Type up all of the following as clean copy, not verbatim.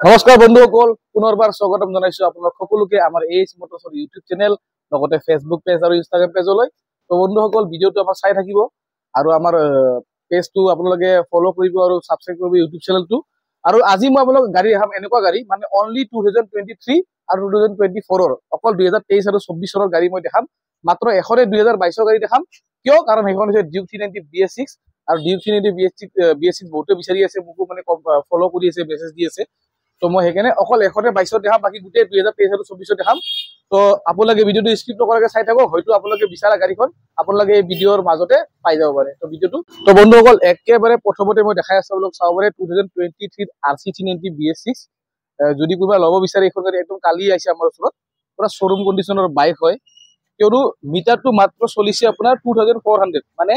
নমস্কাৰ বন্ধুসকল, পুনৰবাৰ স্বাগতম জনাইছো আপোনালোক সকলোকে আমাৰ এইচ মটৰছৰ ইউটিউব চেনেল লগতে ফেচবুক পেজ আৰু ইনষ্টাগ্ৰাম পেজলৈ। তো বন্ধুসকল, ভিডিঅ'টো আমাৰ চাই থাকিব আৰু আমাৰ পেজটো আপোনালোকে ফ'ল' কৰিব আৰু ছাবস্ক্ৰাইব কৰিব ইউটিউব চেনেলটো। আৰু আজি মই আপোনালোকক গাড়ী দেখাম, এনেকুৱা গাড়ী মানে অনলি 2023 আৰু 2024 অকল 2023 আৰু 24 চনৰ গাড়ী মই দেখাম। মাত্ৰ এখনে 2022 গাড়ী দেখাম। কিয়? কাৰণ সেইখন হৈছে ডিউক 390 BS6 আৰু ডিউক 390 BS6 বহুতে বিচাৰি আছে, মোকো মানে ফ'ল' কৰি আছে, মেছেজ দি আছে। তো মই সেইকাৰণে অকল এখনে 22 দেখাম, বাকী গোটেই 2023 আৰু 24 দেখাম। তো আপোনালোকে ভিডিঅ'টো স্কিপ নকৰাকৈ চাই থাকক, হয়তো আপোনালোকে বিচাৰা গাড়ীখন আপোনালোকে এই ভিডিঅ'ৰ মাজতে পাই যাব পাৰে। তো ভিডিঅ'টো তো বন্ধুসকল, একেবাৰে প্ৰথমতে মই দেখাই আছো আপোনালোক চাব পাৰে 2023 RC 390 BS6। যদি কোনোবা ল'ব বিচাৰে এইখন গাড়ী একদম কালি আহিছে আমাৰ ওচৰত, পুৰা শ্বৰুম কণ্ডিশ্যনৰ বাইক হয়। কিয়নো মিটাৰটো মাত্ৰ চলিছে আপোনাৰ 2400, মানে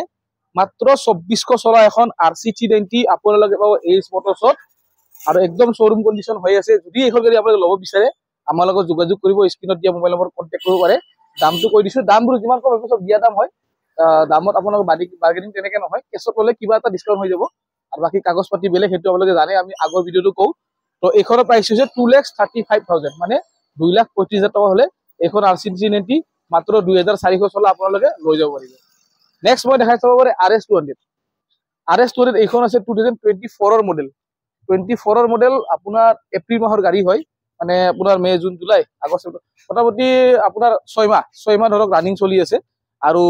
মাত্ৰ 2400 চলা এখন RC 390 আপোনালোকে পাব এইচ মটৰছত আৰু একদম শ্বৰুম কণ্ডিশ্যন হৈ আছে। যদি এইখন গাড়ী আপোনালোকে ল'ব বিচাৰে আমাৰ লগত যোগাযোগ কৰিব, স্ক্ৰীণত দিয়া মোবাইল নম্বৰ কণ্টেক্ট কৰিব পাৰে। দামটো কৈ দিছো, দামবোৰ যিমান কম চব দিয়া দাম হয়। দামত আপোনালোকৰ বাৰ্গেনিং তেনেকে নহয়, কেছত ল'লে কিবা এটা ডিছকাউণ্ট হৈ যাব আৰু বাকী কাগজ পাতি বেলেগ, সেইটো আপোনালোকে জানে, আমি আগৰ ভিডিঅ'টো কওঁ। তো এইখনৰ প্ৰাইচ হৈছে 2,35,000, মানে 2,35,000 টকা হ'লে এইখন RC 390 মাত্ৰ 2,400 চলা আপোনালোকে লৈ যাব পাৰিব। নেক্সট মই দেখাই চাব পাৰে RS 200। RS 200 এইখন আছে 2024 মডেল। 24 মডেল আপোনাৰ এপ্ৰিল মাহৰ গাড়ী হয়, মানে আপোনাৰ মে' জুন জুলাই আগষ্ট মোটামুটি আপোনাৰ 6 মাহ ধৰক ৰানিং চলি আছে। আৰু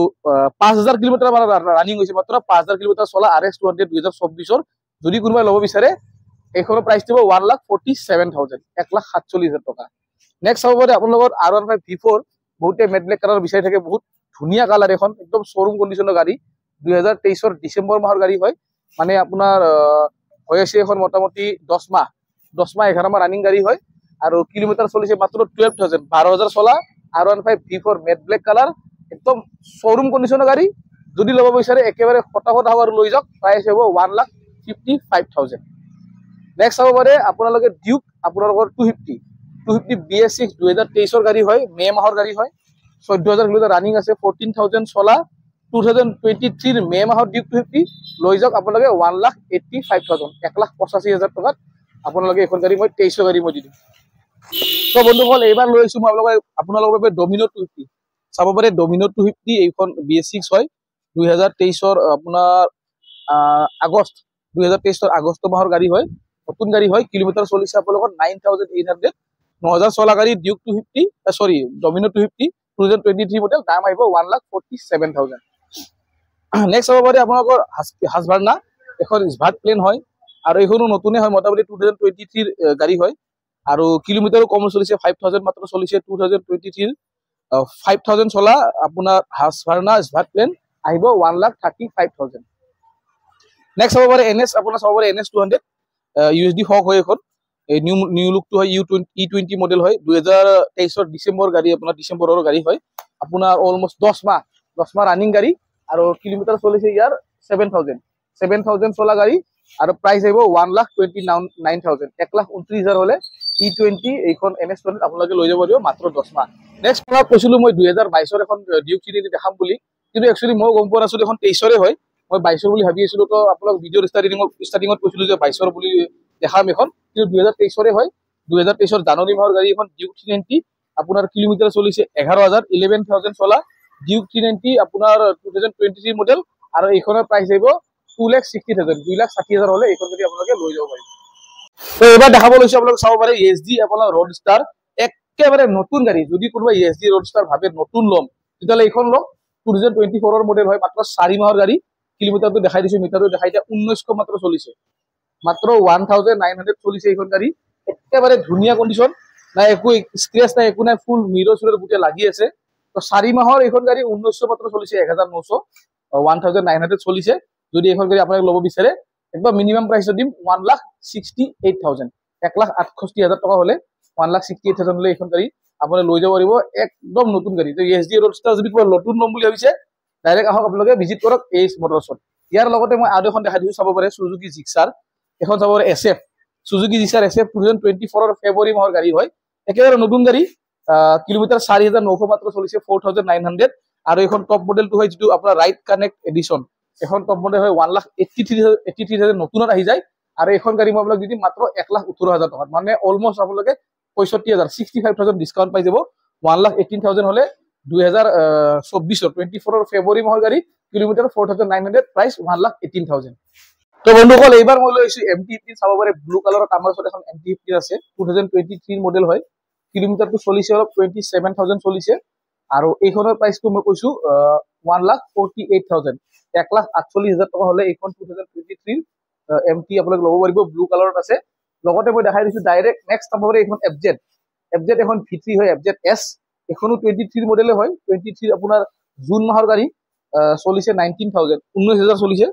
5,000 কিলোমিটাৰ মানে ৰানিং হৈছে, মাত্ৰ 5,000 কিলোমিটাৰ চলা RS 200 2024। যদি কোনোবাই ল'ব বিচাৰে এইখনৰ প্ৰাইচ দিব 1,47,000, 1,47,000 টকা। নেক্সট চাব পাৰে আপোনালোকৰ R15 V4, বহুতে মেট ব্লেক কালাৰ বিচাৰি থাকে, বহুত ধুনীয়া কালাৰ এখন, একদম শ্বৰুম কণ্ডিশ্যনৰ গাড়ী। 2023 ডিচেম্বৰ মাহৰ গাড়ী হয়, মানে আপোনাৰ হৈ আছে এখন মোটামুটি 10 মাহ 11 মাহ ৰানিং গাড়ী হয়। আৰু কিলোমিটাৰ চলিছে মাত্ৰ 12,000, 12,000 চলা R15 V4 matte black colour, একদম শ্বৰুম কণ্ডিশ্যনৰ গাড়ী। যদি ল'ব বিচাৰে একেবাৰে ফটাফট আহক আৰু লৈ যাওক, প্ৰাইচ হ'ব 1,55,000। নেক্সট চাব পাৰে আপোনালোকে ডিউক আপোনালোকৰ 250 BS6 2023 গাড়ী হয়, মে' মাহৰ গাড়ী হয়, 14,000 কিলোমিটাৰ ৰানিং আছে, 14,000 চলা 2023 মে' মাহৰ ডিউক 250 লৈ যাওক আপোনালোকে 1,85,000, 1,85,000 টকাত আপোনালোকে এইখন গাড়ী মই 23 গাড়ী মই দি দিম। তো বন্ধুসকল, এইবাৰ লৈ আহিছো মই আপোনালোকৰ বাবে ডমিনো 250। চাব পাৰে ডমিনো 250, এইখন BS6 হয়, 2023 আপোনাৰ 2023 আগষ্ট মাহৰ গাড়ী হয়, নতুন গাড়ী হয়। কিলোমিটাৰ চলিছে আপোনালোকৰ 9,800, 9,000 চলা গাড়ী ডিউক 250, চৰি ডমিনো 250 2023 মডেল, দাম আহিব 1,47,000। নেক্সট চাব পাৰে আপোনালোকৰ হাছভাৰ্না, এখন স্মাৰ্ট প্লেন হয় আৰু এইখনো নতুনে হয়, মোটামুটি 2023 গাড়ী হয়। আৰু কিলোমিটাৰো কম চলিছে, 5,000 মাত্ৰ চলিছে 2023, 5,000 চলা আপোনাৰ হাছভাৰ্না স্মাৰ্ট প্লেন আহিব 1,35,000। নেক্সট চাব পাৰে NS, আপোনাৰ চাব পাৰে NS 200 USD হক হয়, এখন নিউ লুকটো হয়, E20 মডেল হয়, 2023 ডিচেম্বৰ গাড়ী, আপোনাৰ ডিচেম্বৰৰ গাড়ী হয়, আপোনাৰ অলমষ্ট 10 মাহ ৰানিং গাড়ী। আৰু কিলোমিটাৰ চলিছে ইয়াৰ 7,000 চলা গাড়ী আৰু প্ৰাইচ আহিব 1,29,000, 1,29,000 হ'লে E20 এইখন NS 200 আপোনালোকে লৈ যাব পাৰিব মাত্ৰ 10 মাহ। নেক্সট আপোনাক কৈছিলো মই 2022 এখন ডিউক 390 দেখাম বুলি, কিন্তু একচুৱেলি মই গম পোৱা নাছিলো এখন 23 হয়, মই 22 বুলি ভাবি আছিলো। তো আপোনাক ভিডিঅ'ৰ ষ্টাৰ্টিঙত কৈছিলো যে 22 বুলি দেখাম এখন, কিন্তু 2023 হয়, 2023 জানুৱাৰী মাহৰ গাড়ী এখন ডিউক 390। আপোনাৰ কিলোমিটাৰ চলিছে 11,000 চলা ডিউক 390 আপোনাৰ 2023 মডেল, আৰু এইখনৰ প্ৰাইচ আহিব 2,60,000, 2,60,000 হ'লে এইখন যদি আপোনালোকে লৈ যাব পাৰিব। তো এইবাৰ দেখাব লৈছে আপোনালোক চাব পাৰে ESD আপোনাৰ ৰ'ড ষ্টাৰ, একেবাৰে নতুন গাড়ী। যদি কোনোবা ESD ৰ'ড ষ্টাৰ ভাবে নতুন ল'ম, তেতিয়াহ'লে এইখন লওক। 2024 মডেল হয়, মাত্ৰ 4 মাহৰ গাড়ী। কিলোমিটাৰটো দেখাই দিছো, মিটাৰটো দেখাই দিয়া, 1900 মাত্ৰ চলিছে, মাত্ৰ 1,900 চলিছে এইখন গাড়ী। একেবাৰে ধুনীয়া কণ্ডিশ্যন, নাই একো স্ক্ৰেচ নাই, একো নাই, ফুল মিৰৰ চিৰৰ গোটেই লাগি আছে। তো 4 মাহৰ এইখন গাড়ী 1900 মাত্ৰ চলিছে, 1,900, 1,900 চলিছে। যদি এইখন গাড়ী আপোনালোকে ল'ব বিচাৰে একদম মিনিমাম প্ৰাইচত দিম 1,68,000, 1,68,000 টকা হ'লে 1,68,000 হ'লে এইখন গাড়ী আপোনালোকে লৈ যাব পাৰিব, একদম নতুন গাড়ী। তো ESD ৰ'ড ষ্টাৰ যদি কিবা নতুন ল'ম বুলি ভাবিছে ডাইৰেক্ট আহক, আপোনালোকে ভিজিট কৰক এইচ মটৰছত। ইয়াৰ লগতে মই আৰু এখন দেখাই দিছো, চাব পাৰে সুজুকি জিক্সাৰ, এখন চাব পাৰে SF, সুজুকি জিক্সাৰ SF 2024 ফেব্ৰুৱাৰী মাহৰ গাড়ী হয়, একেবাৰে নতুন গাড়ী। কিলোমিটাৰ 4,900 মাত্ৰ চলিছে, 4,900। আৰু এইখন টপ মডেলটো হয় যিটো আপোনাৰ ৰাইট কানেক্ট এডিশ্যন, এখন টপ মডেল হয় 1,83,000 নতুনত আহি যায়। আৰু এখন গাড়ী মই আপোনাক দি দিম মাত্ৰ 1,18,000 টকাত, মানে অলমষ্ট আপোনালোকে 65,000 65,000 ডিছকাউণ্ট পাই যাব। 1,18,000 হলে 2024 24 ফেব্ৰুৱাৰী মাহৰ গাড়ী, কিলোমিটাৰ 4,900, প্ৰাইচ 1,18,000। তো বন্ধুসকল এইবাৰ মই লৈ আহিছো MT-15 চাব পাৰে, ব্লু কালাৰত আমাৰ ওচৰত এখন MT-15 আছে, 2023 মডেল হয়, কিলোমিটাৰটো চলিছে অলপ 27,000 চলিছে, আৰু এইখনৰ প্ৰাইচটো মই কৈছো 1,48,000, 1,48,000 টকা হলে এইখন 2023 MT আপোনালোকে ল'ব পাৰিব, ব্লু কালাৰত আছে। লগতে মই দেখাই দিছো ডাইৰেক্ট নেক্সট চাব পাৰে এইখন FZ এখন V3 হয়, FZ-S, এখনো 23 মডেলে হয়, 23 আপোনাৰ জুন মাহৰ গাড়ী, চলিছে 19,000 চলিছে,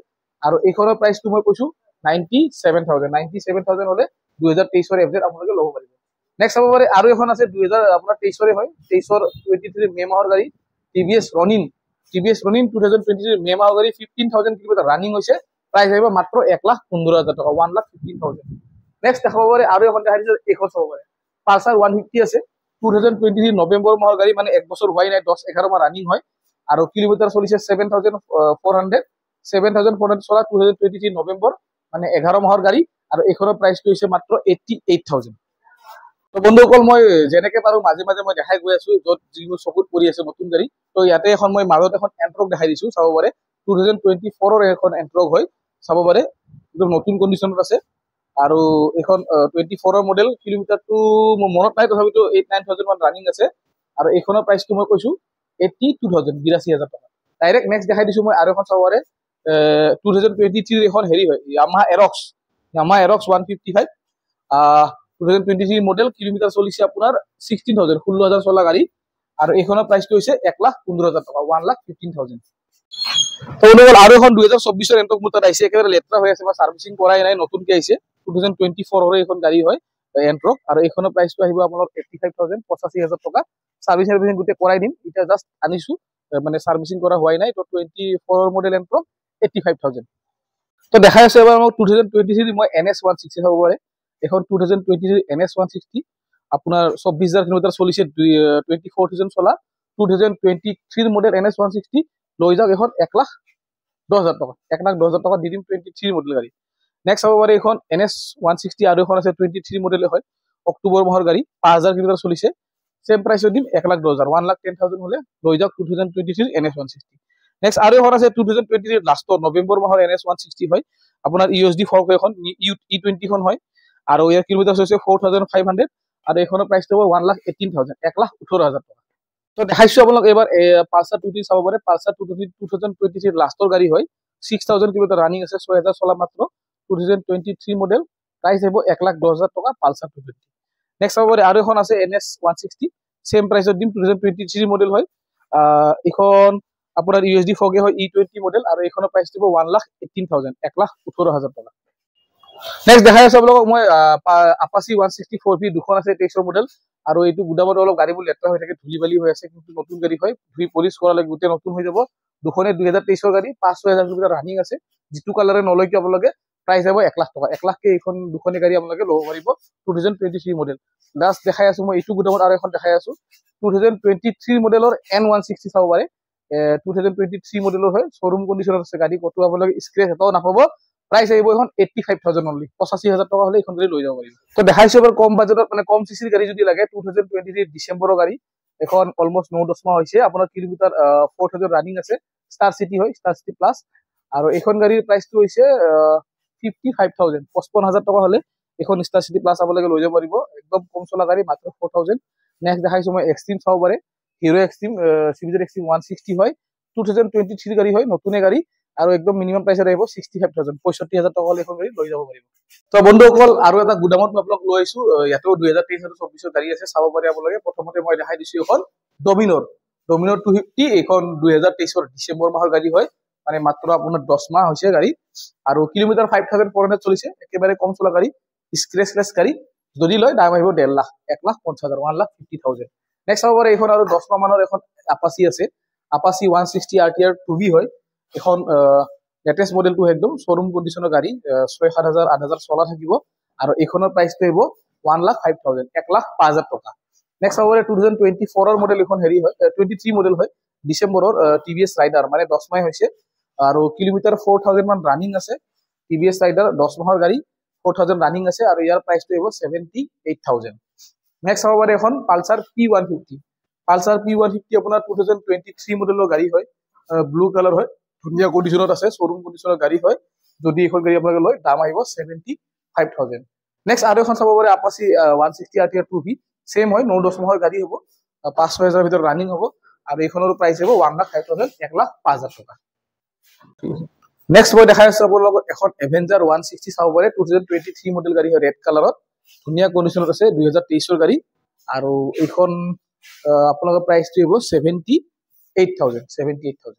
আৰু এইখনৰ প্ৰাইচটো মই কৈছো 97,000 হলে 2023 FZ আপোনালোকে ল'ব পাৰিব। নেক্সট চাব পাৰে আৰু এখন আছে 2023 হয়, 23 মে মাহৰ গাড়ী, TVS Ronin 2023 মে মাহৰ গাড়ী, 15,000 কিলোমিটাৰ ৰানিং হৈছে, প্ৰাইচ আহিব মাত্ৰ 1,15,000 টকা, 1,15,000। নেক্সট দেখাব পাৰে আৰু এখন দেখাই দিছো, এইখন চাব পাৰে পালচাৰ 150 আছে, 2023 নৱেম্বৰ মাহৰ গাড়ী, মানে 1 বছৰ হোৱাই নাই, 10-11 মাহ ৰানিং হয়, আৰু কিলোমিটাৰ চলিছে 7,400 চলা, 2023 নৱেম্বৰ, মানে 11 মাহৰ গাড়ী, আৰু এইখনৰ প্ৰাইচটো হৈছে মাত্ৰ 88,000। তো বন্ধুসকল মই যেনেকে পাৰো মাজে মাজে মই দেখাই গৈ আছো য'ত যিবোৰ চকুত পৰি আছে নতুন গাড়ী। তো ইয়াতে এখন মই মাজত এখন এন্ট্ৰক দেখাই দিছো, চাব পাৰে 2024 এখন এন্ট্ৰক হয়, চাব পাৰে একদম নতুন কণ্ডিশ্যনত আছে, আৰু এইখন 24 মডেল, কিলোমিটাৰটো মোৰ মনত নাই, তথাপিতো 8-9,000 মান ৰানিং আছে, আৰু এইখনৰ প্ৰাইচটো মই কৈছো 82,000, 82,000 টকা। ডাইৰেক্ট নেক্সট দেখাই দিছো মই আৰু এখন চাব পাৰে 2023 এখন হেৰি হয়, Yamaha Aerox 155, 2023 মডেল, কিলোমিটাৰ চলিছে আপোনাৰ 16,000 চলা গাড়ী, আৰু এইখনৰ প্ৰাইচটো হৈছে 1,15,000 টকা, 1,15,000। তো আৰু এখন 2024 এন্ট্ৰক মোৰ তাত আহিছে, একেবাৰে লেতেৰা হৈ আছে, বা চাৰ্ভিচিং কৰাই নাই, নতুনকে আহিছে, 2024 এখন গাড়ী হয় এন্ট্ৰক, আৰু এইখনৰ প্ৰাইচটো আহিব আপোনাৰ 85,000, 85,000 টকা। চাৰ্ভিচিং গোটেই কৰাই দিম, এতিয়া জাষ্ট আনিছো, মানে চাৰ্ভিচিং কৰা হোৱাই নাই। তো 24 মডেল এন্ট্ৰক 85,000। তো দেখাই আছে এবাৰ মোক 2023 মই NS 160 হ'ব পাৰে, এখন 2023 NS 160 আপোনাৰ 24,000 কিলোমিটাৰ চলিছে, 24,000 চলা, 2023 মডেল NS 160 লৈ যাওক, এখন 1,10,000 টকা, 1,10,000 টকা দি দিম, 23 মডেল গাড়ী। নেক্সট চাব পাৰে এইখন NS 160, আৰু এখন আছে 23 মডেল হয়, অক্টোবৰ মাহৰ গাড়ী, 5,000 কিলোমিটাৰ চলিছে, সেম প্ৰাইচত দিম 1,10,000, 1,10,000 হলে লৈ যাওক 2023 NS 160। নেক্সট আৰু এখন আছে 2023 লাষ্টৰ নৱেম্বৰ মাহৰ NS 160 হয়, আপোনাৰ USD ফৰ্ক এখন E20 খন হয়, আৰু ইয়াৰ কিলোমিটাৰ হৈছে 4,500, আৰু এইখনৰ প্ৰাইচটো হ'ব 1,18,000, 1,18,000 টকা। তো দেখাইছো আপোনালোক এইবাৰ পালচাৰ 220 চাব পাৰে, পালচাৰ 2023 লাষ্টৰ গাড়ী হয়, 6,000 কিলোমিটাৰ ৰানিং আছে, 6,000 চলা মাত্ৰ, 2023 মডেল, প্ৰাইচ আহিব 1,10,000 টকা, পালচাৰ 220। নেক্সট চাব পাৰে আৰু এখন আছে NS 160, সেম প্ৰাইচত দিম, 2023 মডেল হয়, এইখন আপোনাৰ USD ফগে হয়, E20 মডেল, আৰু এইখনৰ প্ৰাইচ দিব 1,18,000, 1,18,000 টকা। নেক্সট দেখাই আছো আপোনালোকক মই আপাচি 164V, দুখন আছে 23 মডেল, আৰু এইটো গুদামত অলপ গাড়ীবোৰ লেতেৰা হৈ থাকে, ধূলি বালি হৈ আছে, কিন্তু নতুন গাড়ী হয়, ধুই পলিচ কৰালে গোটেই নতুন হৈ যাব। দুখনে 2023 গাড়ী, 5,000 কিলোমিটাৰ ৰানিং আছে, যিটো কালাৰে নলয় কিয় আপোনালোকে, প্ৰাইচ হ'ব 1,00,000 টকা, 1,00,000 কে এইখন দুখনে গাড়ী আপোনালোকে ল'ব পাৰিব, 2023 মডেল। লাষ্ট দেখাই আছো মই এইটো গুদামত আৰু এখন দেখাই আছো, 2023 মডেলৰ N160 চাব পাৰে, 2023 মডেলৰ হয়, শ্বৰুম কণ্ডিশ্যনত আছে গাড়ী, ক'তো আপোনালোকে স্ক্ৰেচ এটাও নাপাব, প্ৰাইচ আহিব এখন 85,000 অনলি, 85,000 টকা হলে এইখন গাড়ী লৈ যাব পাৰিব। তো দেখাইছো এবাৰ কম বাজেটত, মানে কম চিচিৰ গাড়ী যদি লাগে, 2023 ডিচেম্বৰৰ গাড়ী, এখন অলমষ্ট 9-10 মাহ হৈছে, আপোনাৰ কিলোমিটাৰ 4,000 ৰানিং আছে, ষ্টাৰ চিটি হয়, ষ্টাৰ চিটি প্লাছ, আৰু এইখন গাড়ীৰ প্ৰাইচটো হৈছে 55,000, 55,000 টকা হলে এখন ষ্টাৰ চিটি প্লাছ আপোনালোকে লৈ যাব পাৰিব, একদম কম চলা গাড়ী, মাত্ৰ 4,000। নেক্সট দেখাইছো মই এক্সট্ৰিম চাব পাৰে, হিৰো এক্সট্ৰিম, CBZ এক্সট্ৰিম 160 হয়, 2023 গাড়ী হয়, নতুনে গাড়ী, আৰু একদম মিনিমাম প্ৰাইচত আহিব 65,000, 65,000 টকা হলে এখন গাড়ী লৈ যাব পাৰিব। তো বন্ধুসকল আৰু এটা গুদামত মই আপোনাক লৈ আহিছো, ইয়াতেও 2023-24 গাড়ী আছে, চাব পাৰে আপোনালোকে। প্ৰথমতে মই দেখাই দিছো এখন ডমিনৰ 250, এইখন 2023 ডিচেম্বৰ মাহৰ গাড়ী হয়, মানে মাত্ৰ আপোনাৰ 10 মাহ হৈছে গাড়ী, আৰু কিলোমিটাৰ 5,400 চলিছে, একেবাৰে কম চলা গাড়ী, স্ক্ৰেচলেছ গাড়ী, যদি লয় দাম আহিব 1,50,000, 1,50,000, 1,50,000। নেক্সট চাব পাৰে এইখন আৰু 10 মাহ মানৰ এখন আপাচি আছে, আপাচি 160 RTR 2B হয়, এখন লেটেষ্ট মডেলটো একদম শ্বৰুম কণ্ডিশ্যনৰ গাড়ী, 6,000, 8,000 চলা থাকিব, আৰু এইখনৰ প্ৰাইচটো আহিব 1,05,000, 1,05,000 টকা। নেক্সট চাব পাৰে 2024 মডেল, এখন হেৰি হয়, 23 মডেল হয়, ডিচেম্বৰৰ TVS ৰাইডাৰ, মানে 10 মাহ হৈছে, আৰু কিলোমিটাৰ 4,000 মান ৰানিং আছে, TVS ৰাইডাৰ 10 মাহৰ গাড়ী, 4000 ৰানিং আছে আৰু ইয়াৰ প্ৰাইচটো হ'ব 78000। নেক্সট চাব পাৰে এখন পালচাৰ P150। পালচাৰ P150 আপোনাৰ 2023 মডেলৰ গাড়ী হয়, ব্লু কালাৰ হয়, ধুনীয়া কণ্ডিশ্যনত আছে, শ্বৰুম কণ্ডিশ্যনৰ গাড়ী হয়। যদি এখন গাড়ী আপোনালোকে লয় দাম আহিব 75000। নেক্সট আৰু এখন চাব পাৰে আপাচি 160 RTR 2V, সেম হয়, 9-10 মাহৰ গাড়ী হ'ব, 5-6 ভিতৰত ৰানিং হ'ব আৰু এইখনৰ প্ৰাইচ হ'ব 1,05,000, 1,05,000 টকা। নেক্সট মই দেখাই আছো আপোনালোকক এখন এভেঞ্জাৰ 160 চাব পাৰে, 2023 মডেল গাড়ী হয়, ৰেড কালাৰত, ধুনীয়া কণ্ডিশ্যনত আছে, 2023 গাড়ী আৰু এইখন আপোনালোকৰ প্ৰাইচটো হ'ব 78,000।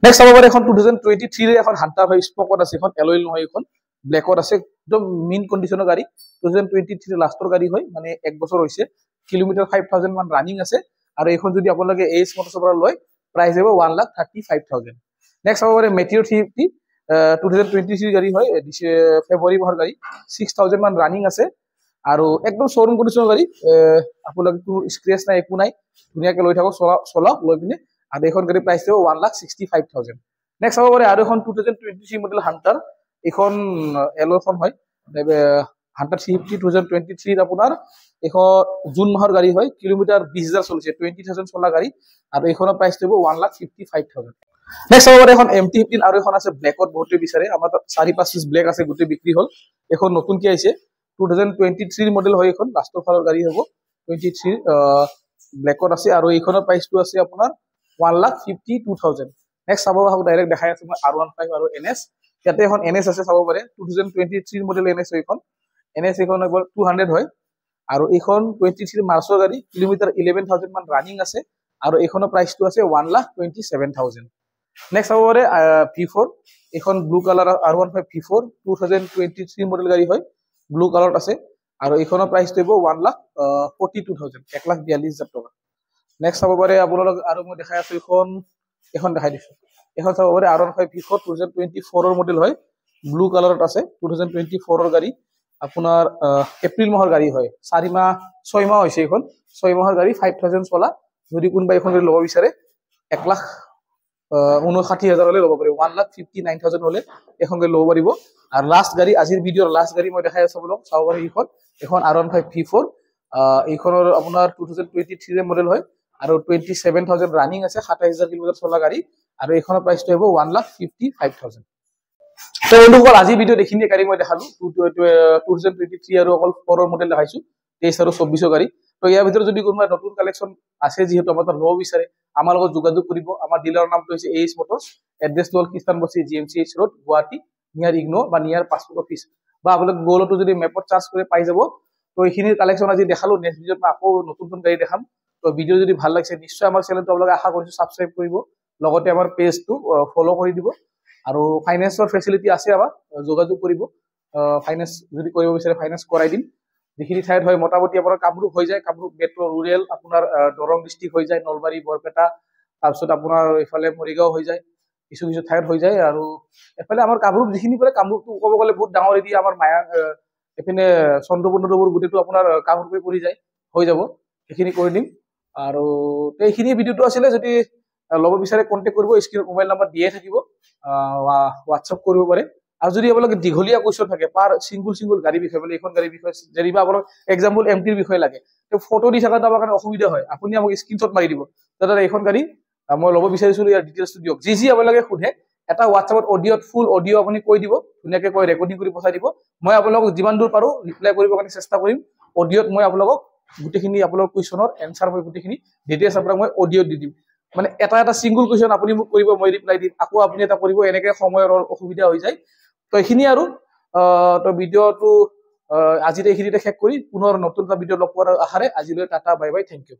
নেক্সট চাব পাৰে এখন 2023 এখন হান্টাৰ হয়, স্পকত আছে, এখন এলয় নহয়, এইখন ব্লেকত আছে, একদম মিন কণ্ডিশ্যনৰ গাড়ী, 2023 লাষ্টৰ গাড়ী হয়, মানে 1 বছৰ হৈছে, কিলোমিটাৰ 5000 মান ৰানিং আছে আৰু এইখন যদি আপোনালোকে AS মটৰ্ছৰ পৰা লয় প্ৰাইচ হ'ব 1,35,000। নেক্সট চাব পাৰে মেটিঅৰ 350, 2023 গাড়ী হয়, ফেব্ৰুৱাৰী মাহৰ গাড়ী, 6000 মান ৰানিং আছে আৰু একদম শ্বৰুম কণ্ডিশ্যনৰ গাড়ী, আপোনালোকে কোনো স্ক্ৰেচ নাই, একো নাই, ধুনীয়াকৈ লৈ থাকক, চলাওক লৈ পিনে আৰু এইখন গাড়ী প্ৰাইচ হ'ব 1,65,000। নেক্সট চাব পাৰে আৰু এখন 2023 মডেল হান্টাৰ, এইখন এলখন হয়, হান্টাৰ 350 2023 আপোনাৰ এখন জুন মাহৰ গাড়ী হয়, কিলোমিটাৰ 20,000 চলিছে, 20,000 চলা গাড়ী আৰু এইখনৰ প্ৰাইচটো হ'ব 1,55,000। নেক্সট চাব পাৰে এখন MT-15 আৰু এখন আছে ব্লেকত, বহুতে বিচাৰে, আমাৰ তাত 4-5 পিচ ব্লেক আছে, গোটেই বিক্ৰী হ'ল, এখন নতুনকৈ আহিছে, 2023 মডেল হয়, এখন লাষ্টৰ ফালৰ গাড়ী হ'ব, 23 ব্লেকত আছে আৰু এইখনৰ প্ৰাইচটো আছে আপোনাৰ 1,52,000। নেক্সট চাব ডাইৰেক্ট দেখাই আছো মই R15 আৰু NS, ইয়াতে এখন NS আছে চাব পাৰে, 2023 মডেল NS হয়, এইখন NS এইখন 200 হয় আৰু এইখন 23 মাৰ্চৰ গাড়ী, কিলোমিটাৰ 11,000 মান ৰানিং আছে আৰু এইখনৰ প্ৰাইচটো আছে 1,27,000। নেক্সট চাব পাৰে V4, এইখন blue colour R15 V4, 2023 model গাড়ী হয়, ব্লু কালাৰত আছে আৰু এইখনৰ প্ৰাইচটো হ'ব 1,42,000, 1,42,000 টকা। নেক্সট চাব পাৰে আপোনালোক আৰু মই দেখাই আছো এখন দেখাই দিছো, এখন চাব পাৰে R15 V4, 2024 মডেল হয়, ব্লু কালাৰত আছে, 2024 গাড়ী, আপোনাৰ এপ্ৰিল মাহৰ গাড়ী হয়, 6 মাহ হৈছে, এইখন 6 মাহৰ গাড়ী, 5,000 চলা, যদি কোনোবা এখন গাড়ী ল'ব বিচাৰে 1,59,000 হলে ল'ব পাৰিব, 1,59,000 হলে এখন গাড়ী ল'ব পাৰিব। আৰু লাষ্ট গাড়ী, আজিৰ ভিডিঅ'ৰ লাষ্ট গাড়ী মই দেখাই আছো আপোনালোক, চাব পাৰে এইখন R15 V4, এইখনৰ আপোনাৰ 2023 মডেল হয় আৰু 27,000 ৰানিং আছে, 27,000 কিলোমিটাৰ চলা গাড়ী আৰু এইখনৰ প্ৰাইচটো হ'ব 1,55,000। তো বন্ধুসকল আজি ভিডিঅ' এইখিনি গাড়ী মই দেখালো, 2023 আৰু অকল 4 মডেল দেখাইছো, 23 আৰু 24 গাড়ী। তো ইয়াৰ ভিতৰত যদি কোনোবা নতুন কালেকশ্যন আছে, যিহেতু আমাৰ তাত ল'ব বিচাৰে, আমাৰ লগত যোগাযোগ কৰিব। আমাৰ ডিলাৰৰ নামটো হৈছে AS মটৰ্ছ, এড্ৰেছটো হ'ল খ্ৰীষ্টানবস্তি GMCH ৰোড, গুৱাহাটী, নিয়াৰ ইগনো বা নিয়াৰ পাছপোৰ্ট অফিচ, বা আপোনালোক গুগলতো যদি মেপত চাৰ্চ কৰি পাই যাব। তো এইখিনি কালেকশ্যন আজি দেখালো, নেক্সট ভিডিঅ'ত আকৌ নতুন গাড়ী দেখাম। তো ভিডিঅ' যদি ভাল লাগিছে নিশ্চয় আমাৰ চেনেলটো আপোনালোকে আশা কৰিছো ছাবস্ক্ৰাইব কৰিব, লগতে আমাৰ পেজটো ফ'ল' কৰি দিব আৰু ফাইনেন্সৰ ফেচিলিটি আছে, আমাৰ যোগাযোগ কৰিব, ফাইনেন্স যদি কৰিব বিচাৰে ফাইনেন্স কৰাই দিম। যিখিনি ঠাইত হয় মোটামুটি আপোনাৰ কামৰূপ হৈ যায়, কামৰূপ মেট্ৰ' ৰুৰেল, আপোনাৰ দৰং ডিষ্ট্ৰিক্ট হৈ যায়, নলবাৰী, বৰপেটা, তাৰপিছত আপোনাৰ এইফালে মৰিগাঁও হৈ যায়, কিছু ঠাইত হৈ যায় আৰু এফালে আমাৰ কামৰূপ যিখিনি পৰে, কামৰূপটো ক'ব গ'লে বহুত ডাঙৰ এৰিয়া, আমাৰ মায়া এইপিনে চন্দ্ৰপুৰ গোটেইটো আপোনাৰ কামৰূপে পৰি যায়, হৈ যাব, সেইখিনি কৰি দিম। আৰু এইখিনি ভিডিঅ'টো আছিলে, যদি ল'ব বিচাৰে কণ্টেক্ট কৰিব, স্ক্ৰীনত মোবাইল নাম্বাৰ দিয়ে থাকিব, হোৱাটছআপ কৰিব পাৰে। আৰু যদি আপোনালোকে দীঘলীয়া কুৱেশ্যন থাকে পাৰ চিংগুল গাড়ী বিষয়ে, বোলে এইখন গাড়ীৰ বিষয়ে, যেনিবা আপোনাক এক্সাম্পল MT-ৰ বিষয়ে লাগে, ফটো দি থকাটো আমাৰ কাৰণে অসুবিধা হয়, আপুনি আমাক স্ক্ৰীনশ্বট মাৰি দিব, দাদা এইখন গাড়ী মই ল'ব বিচাৰিছিলো, ইয়াৰ ডিটেইলছটো দিয়ক, যি আপোনালোকে সোধে এটা হোৱাটছআপত ফুল অডিঅ' আপুনি কৈ দিব, ধুনীয়াকৈ কৈ ৰেকৰ্ডিং কৰি পঠাই দিব, মই আপোনালোকক যিমান দূৰ পাৰো ৰিপ্লাই কৰিবৰ কাৰণে চেষ্টা কৰিম। অডিঅ'ত মই আপোনালোকক গোটেইখিনি আপোনালোকৰ কুৱেশ্যনৰ এনচাৰ মই গোটেইখিনি ডিটেইলছ আপোনাক মই অডিঅ'ত দি দিম, মানে এটা চিংগুল কুৱেশ্যন আপুনি মোক কৰিব, মই ৰিপ্লাই দিম, আকৌ আপুনি এটা কৰিব, এনেকৈ সময়ৰ অসুবিধা হৈ যায়। তো এইখিনি আৰু তো ভিডিঅ'টো আজিতে এইখিনিতে শেষ কৰি পুনৰ নতুন এটা ভিডিঅ' লগ পোৱাৰ আশাৰে আজিলৈ tata bye bye, thank U.